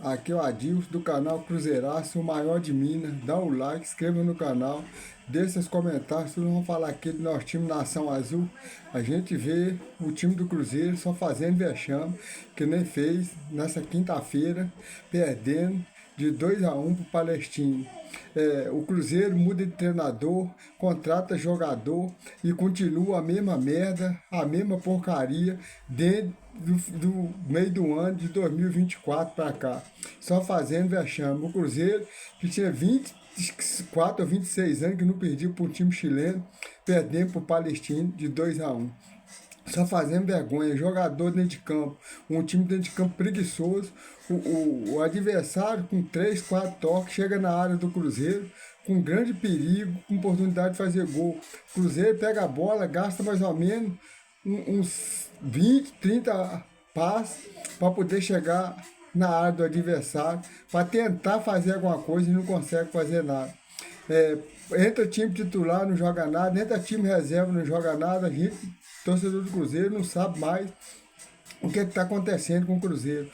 Aqui é o Adilson do canal Cruzeiraço, o maior de Minas. Dá o like, inscreva no canal, deixe seus comentários. Nós vamos falar aqui do nosso time Nação Azul. A gente vê o time do Cruzeiro só fazendo vexame, que nem fez nessa quinta-feira, perdendo de 2-1 para o Palestino. O Cruzeiro muda de treinador, contrata jogador e continua a mesma merda, a mesma porcaria dentro do meio do ano de 2024 para cá. Só fazendo vexame. O Cruzeiro, que tinha 24 ou 26 anos, que não perdia para um time chileno, perdendo para o Palestino de 2-1. Só fazendo vergonha, jogador dentro de campo, um time dentro de campo preguiçoso, o adversário com 3, 4 toques chega na área do Cruzeiro, com grande perigo, com oportunidade de fazer gol. O Cruzeiro pega a bola, gasta mais ou menos uns 20, 30 passes para poder chegar na área do adversário, para tentar fazer alguma coisa e não consegue fazer nada. Entra time titular, não joga nada, entra time reserva, não joga nada. A gente, torcedor do Cruzeiro, não sabe mais o que está acontecendo com o Cruzeiro.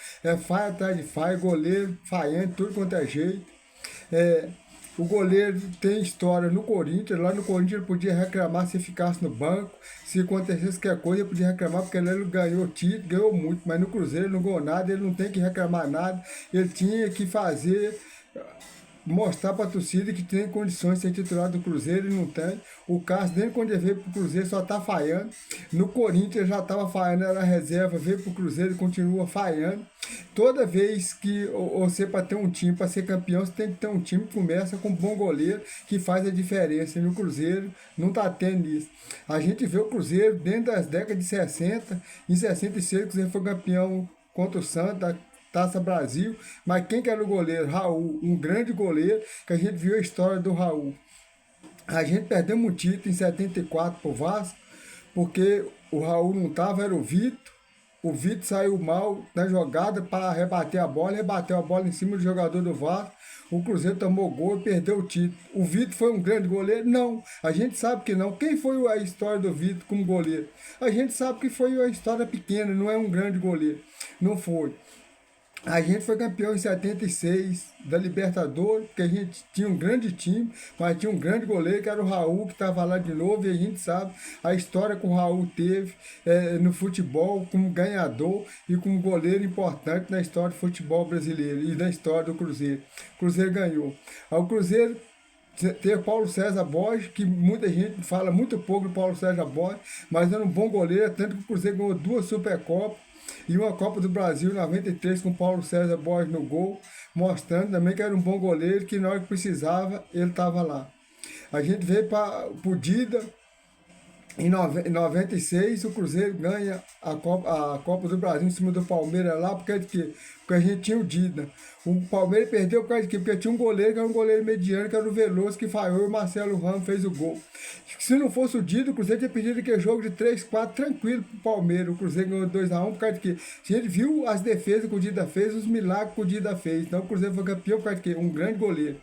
Falha atrás de falha, goleiro falhando, tudo quanto é jeito. O goleiro tem história no Corinthians. Lá no Corinthians ele podia reclamar se ficasse no banco. Se acontecesse qualquer coisa, ele podia reclamar porque ele ganhou título, ganhou muito. Mas no Cruzeiro ele não ganhou nada, ele não tem que reclamar nada. Ele tinha que fazer, mostrar para a torcida que tem condições de ser titular do Cruzeiro e não tem. O Cássio, desde quando ele veio para o Cruzeiro, só está falhando. No Corinthians já estava falhando, era reserva, veio para o Cruzeiro e continua falhando. Toda vez que você, para ter um time, para ser campeão, você tem que ter um time que começa com um bom goleiro, que faz a diferença. E no Cruzeiro não está tendo isso. A gente vê o Cruzeiro dentro das décadas de 60, em 66 o Cruzeiro foi campeão contra o Santos, Taça Brasil, mas quem que era o goleiro? Raul, um grande goleiro, que a gente viu a história do Raul. A gente perdeu um título em 74 pro Vasco, porque o Raul não estava, era o Vitor saiu mal na jogada para rebater a bola, rebateu a bola em cima do jogador do Vasco, o Cruzeiro tomou gol e perdeu o título. O Vitor foi um grande goleiro? Não, a gente sabe que não. Quem foi a história do Vitor como goleiro? A gente sabe que foi uma história pequena, não é um grande goleiro. Não foi. A gente foi campeão em 76 da Libertadores, porque a gente tinha um grande time, mas tinha um grande goleiro que era o Raul, que estava lá de novo, e a gente sabe a história que o Raul teve no futebol como ganhador e como goleiro importante na história do futebol brasileiro e na história do Cruzeiro. O Cruzeiro ganhou. O Cruzeiro teve Paulo César Borges, que muita gente fala muito pouco do Paulo César Borges, mas era um bom goleiro, tanto que o Cruzeiro ganhou 2 Supercopas e uma Copa do Brasil em 93 com Paulo César Borges no gol, mostrando também que era um bom goleiro, que na hora que precisava, ele estava lá. A gente veio para o Dida, em 96, o Cruzeiro ganha a Copa do Brasil em cima do Palmeiras lá, porque de quê? Porque a gente tinha o Dida. O Palmeiras perdeu por causa de quê? Porque tinha um goleiro que era um goleiro mediano, que era o Veloso, que falhou, e o Marcelo Ramos fez o gol. Se não fosse o Dida, o Cruzeiro tinha perdido aquele jogo de 3-4 tranquilo pro Palmeiras. O Cruzeiro ganhou 2-1 por causa de quê? A gente viu as defesas que o Dida fez, os milagres que o Dida fez. Então o Cruzeiro foi campeão por causa de quê? Um grande goleiro.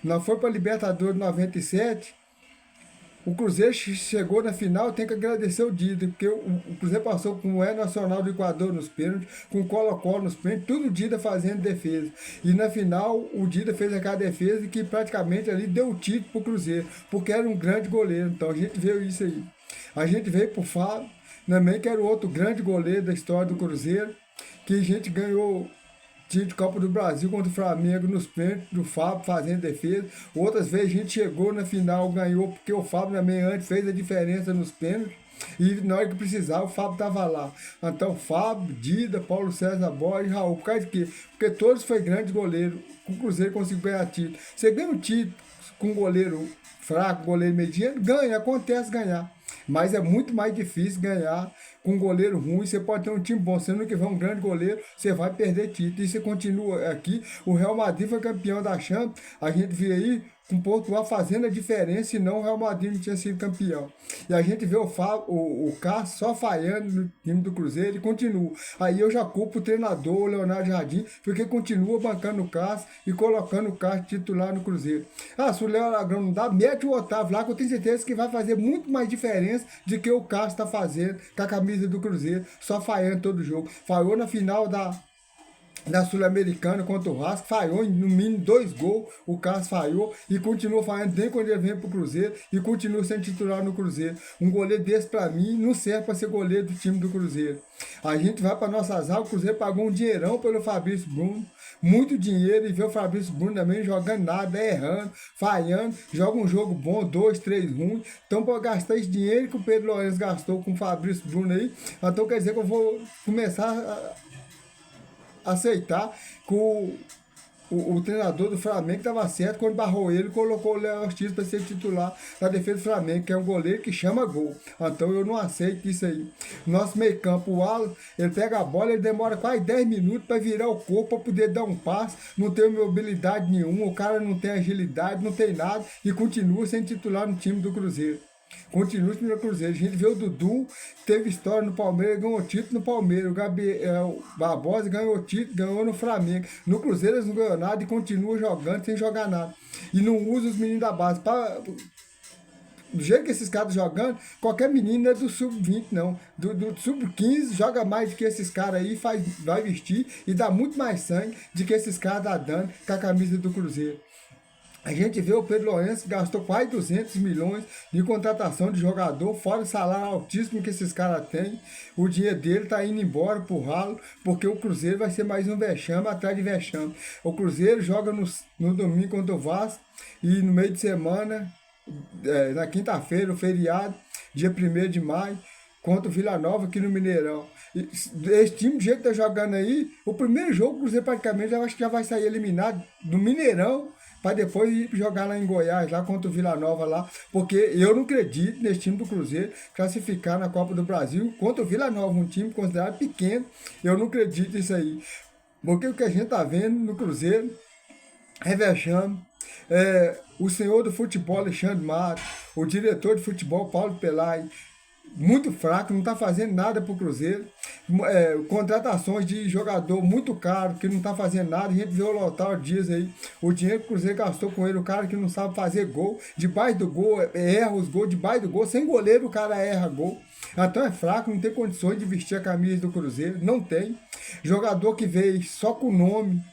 Nós foi para a Libertadores em 97. O Cruzeiro chegou na final, tem que agradecer o Dida, porque o Cruzeiro passou com o Nacional do Equador nos pênaltis, com o Colo-Colo nos pênaltis, tudo o Dida fazendo defesa. E na final, o Dida fez aquela defesa que praticamente ali deu o título pro Cruzeiro, porque era um grande goleiro. Então a gente viu isso aí. A gente veio pro Fábio, também que era o outro grande goleiro da história do Cruzeiro, que a gente ganhou de Copa do Brasil contra o Flamengo nos pênaltis do Fábio fazendo defesa. Outras vezes a gente chegou na final, ganhou, porque o Fábio também antes fez a diferença nos pênaltis. E na hora que precisava, o Fábio estava lá. Então, Fábio, Dida, Paulo César Borges, Raul. Por causa de quê? Porque todos foram grandes goleiros. O Cruzeiro conseguiu ganhar título. Você ganha um título com um goleiro fraco, goleiro mediano, ganha, acontece ganhar. Mas é muito mais difícil ganhar com um goleiro ruim. Você pode ter um time bom, sendo que vai um grande goleiro, você vai perder título. E você continua aqui. O Real Madrid foi campeão da Champions. A gente vê aí com Portugal fazendo a diferença, senão o Real Madrid não tinha sido campeão. E a gente vê o Cássio só falhando no time do Cruzeiro e continua. Aí eu já culpo o treinador, o Leonardo Jardim, porque continua bancando o Cássio e colocando o Cássio titular no Cruzeiro. Se o Léo Aragão não dá, mete o Otávio lá, que eu tenho certeza que vai fazer muito mais diferença do que o Cássio está fazendo com a camisa do Cruzeiro, só falhando todo jogo. Falhou na final na Sul-Americana contra o Vasco, falhou no mínimo 2 gols, o Cássio falhou e continua falhando nem quando ele vem pro Cruzeiro e continua sendo titular no Cruzeiro. Um goleiro desse para mim não serve para ser goleiro do time do Cruzeiro. A gente vai para nossa zaga, o Cruzeiro pagou um dinheirão pelo Fabrício Bruno, muito dinheiro, e vê o Fabrício Bruno também jogando nada, errando, falhando, joga um jogo bom, 2, 3 ruins. Então, para gastar esse dinheiro que o Pedro Lourenço gastou com o Fabrício Bruno aí, então quer dizer que eu vou começar aceitar que o treinador do Flamengo estava certo quando barrou ele e colocou o Léo Ortiz para ser titular da defesa do Flamengo, que é um goleiro que chama gol. Então eu não aceito isso aí. Nosso meio campo, o Alan, ele pega a bola, ele demora quase 10 minutos para virar o corpo, para poder dar um passe, não tem mobilidade nenhuma, o cara não tem agilidade, não tem nada e continua sendo titular no time do Cruzeiro. Continua no Cruzeiro. A gente vê o Dudu, teve história no Palmeiras, ganhou título no Palmeiras. O Gabriel Barbosa ganhou título, ganhou no Flamengo. No Cruzeiro eles não ganham nada e continua jogando sem jogar nada. E não usa os meninos da base. Do jeito que esses caras jogando, qualquer menino não é do sub-20, não. Do sub-15 joga mais do que esses caras aí, vai vestir e dá muito mais sangue do que esses caras tá dando com a camisa do Cruzeiro. A gente vê o Pedro Lourenço que gastou quase 200 milhões de contratação de jogador, fora o salário altíssimo que esses caras têm. O dinheiro dele está indo embora pro ralo, porque o Cruzeiro vai ser mais um vexame atrás de vexame. O Cruzeiro joga no domingo contra o Vasco e no meio de semana, na quinta-feira, o feriado, dia 1º de maio, contra o Vila Nova aqui no Mineirão. Esse time, do jeito que tá jogando aí, o primeiro jogo, o Cruzeiro praticamente acho que já vai sair eliminado do Mineirão, para depois ir jogar lá em Goiás, lá contra o Vila Nova lá, porque eu não acredito nesse time do Cruzeiro classificar na Copa do Brasil contra o Vila Nova, um time considerado pequeno, eu não acredito nisso aí, porque o que a gente tá vendo no Cruzeiro é vexame. O senhor do futebol, Alexandre Matos, o diretor de futebol, Paulo Pelai, muito fraco, não está fazendo nada para o Cruzeiro. Contratações de jogador muito caro, que não está fazendo nada. A gente vê o Lautaro Dias aí, o dinheiro que o Cruzeiro gastou com ele, o cara que não sabe fazer gol, debaixo do gol, erra os gols, debaixo do gol, sem goleiro o cara erra gol. Então é fraco, não tem condições de vestir a camisa do Cruzeiro, não tem. Jogador que veio só com o nome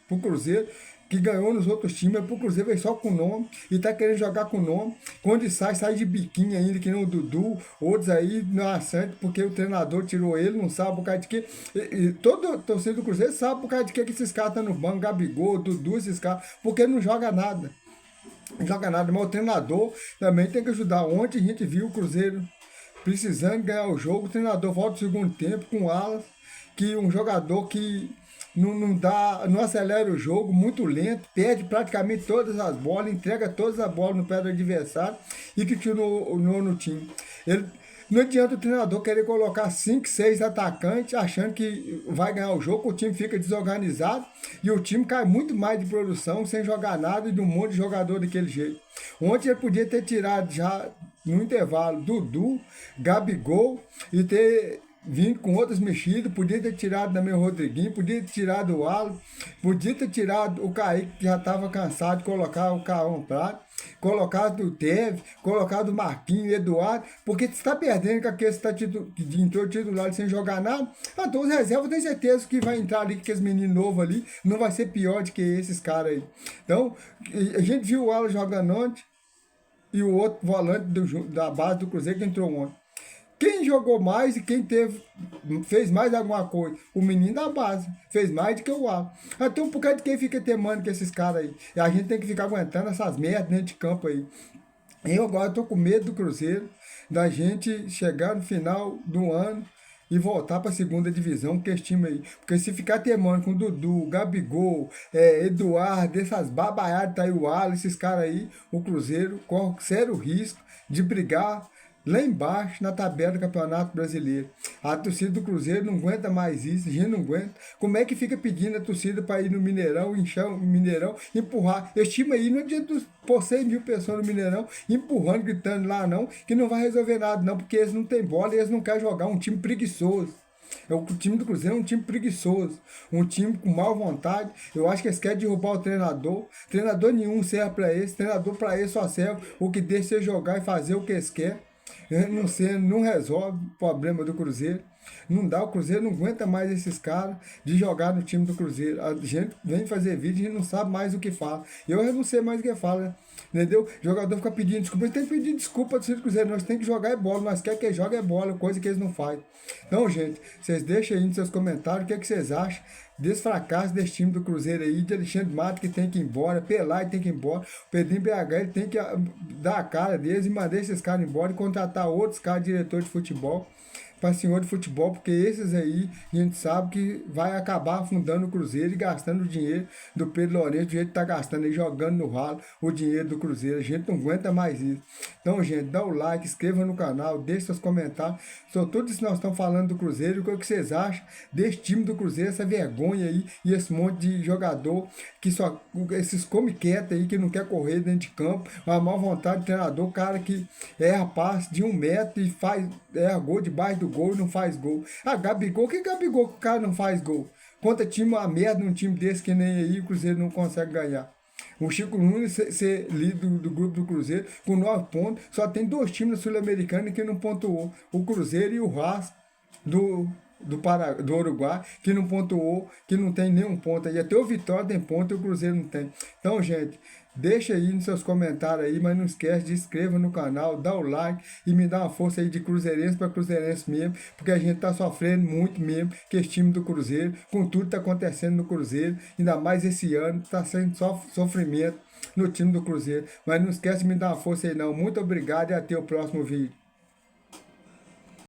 pro Cruzeiro, que ganhou nos outros times, pro Cruzeiro veio só com o nome e tá querendo jogar com o nome. Quando sai de biquinho ainda, que nem o Dudu, outros aí não assente, porque o treinador tirou ele, não sabe por causa de quê. Todo torcedor do Cruzeiro sabe por causa de quê que esses caras estão no banco, Gabigol, Dudu, esses caras, porque não joga nada. Não joga nada, mas o treinador também tem que ajudar. Ontem a gente viu o Cruzeiro precisando ganhar o jogo, o treinador volta no segundo tempo com o Alas, que um jogador que não acelera o jogo, muito lento, perde praticamente todas as bolas, entrega todas as bolas no pé do adversário e que tira no time. Não adianta o treinador querer colocar 5, 6 atacantes achando que vai ganhar o jogo, o time fica desorganizado e o time cai muito mais de produção sem jogar nada e de um monte de jogador daquele jeito. Ontem ele podia ter tirado já no intervalo Dudu, Gabigol e ter vindo com outras mexidas, podia ter tirado também o Rodriguinho, podia ter tirado o Alan, podia ter tirado o Kaique, que já estava cansado de colocar o Caão Prado, colocado o Teve, colocado o Marquinhos, Eduardo, porque você está perdendo com aquele que entrou titular sem jogar nada, então os reservas tem certeza que vai entrar ali, que esse menino novo ali, não vai ser pior do que esses caras aí. Então, a gente viu o Alan jogando ontem, e o outro volante da base do Cruzeiro que entrou ontem. Quem jogou mais e quem fez mais alguma coisa? O menino da base. Fez mais do que o Alan. Então, por causa de quem fica temando com esses caras aí? E a gente tem que ficar aguentando essas merdas dentro de campo aí. Eu agora tô com medo do Cruzeiro, da gente chegar no final do ano e voltar para a segunda divisão com esse time aí. Porque se ficar temando com o Dudu, Gabigol, Eduardo, essas babaiadas, tá aí o Alan, esses caras aí, o Cruzeiro corre sério risco de brigar lá embaixo na tabela do Campeonato Brasileiro. A torcida do Cruzeiro não aguenta mais isso, a gente não aguenta. Como é que fica pedindo a torcida para ir no Mineirão, inchar o Mineirão, empurrar? Esse time aí não adianta pôr 100 mil pessoas no Mineirão, empurrando, gritando lá não, que não vai resolver nada não, porque eles não têm bola e eles não querem jogar, um time preguiçoso. O time do Cruzeiro é um time preguiçoso, um time com má vontade. Eu acho que eles querem derrubar o treinador. Treinador nenhum serve para eles, treinador para eles só serve o que deixa eles jogar e fazer o que eles querem. Não resolve o problema do Cruzeiro. Não dá, o Cruzeiro não aguenta mais esses caras de jogar no time do Cruzeiro. A gente vem fazer vídeo e não sabe mais o que fala. Eu não sei mais o que fala, entendeu? O jogador fica pedindo desculpa, eles têm que pedir desculpa do time do Cruzeiro. Nós temos que jogar é bola, nós queremos que eles joguem é bola, coisa que eles não fazem. Então, gente, vocês deixem aí nos seus comentários o que, é que vocês acham desse fracasso desse time do Cruzeiro aí, de Alexandre Matos que tem que ir embora, Pelai tem que ir embora, o Pedrinho BH ele tem que dar a cara deles e mandar esses caras embora e contratar outros caras, diretor de futebol, para senhor de futebol, porque esses aí a gente sabe que vai acabar afundando o Cruzeiro e gastando o dinheiro do Pedro Lourenço, do jeito que tá gastando aí, jogando no ralo o dinheiro do Cruzeiro. A gente não aguenta mais isso. Então, gente, dá o like, inscreva no canal, deixe seus comentários sobre tudo isso que nós estamos falando do Cruzeiro, o que vocês acham desse time do Cruzeiro, essa vergonha aí e esse monte de jogador que só, esses come quieto aí, que não quer correr dentro de campo, uma má vontade do treinador, cara que erra passe de 1 metro e faz, erra gol debaixo do gol e não faz gol. Ah, Gabigol, que Gabigol que o cara não faz gol? Conta time uma merda num time desse que nem aí o Cruzeiro não consegue ganhar. O Chico Nunes ser líder do grupo do Cruzeiro com 9 pontos, só tem 2 times sul-americanos que não pontuou, o Cruzeiro e o Vasco do Uruguai, que não pontuou, que não tem nenhum ponto aí. Até o Vitória tem ponto e o Cruzeiro não tem. Então, gente, deixa aí nos seus comentários aí, mas não esquece de inscreva no canal, dá o like e me dá uma força aí de cruzeirense para cruzeirense mesmo, porque a gente tá sofrendo muito mesmo com esse time do Cruzeiro, com tudo que tá acontecendo no Cruzeiro, ainda mais esse ano, tá sendo só sofrimento no time do Cruzeiro. Mas não esquece de me dar uma força aí não. Muito obrigado e até o próximo vídeo.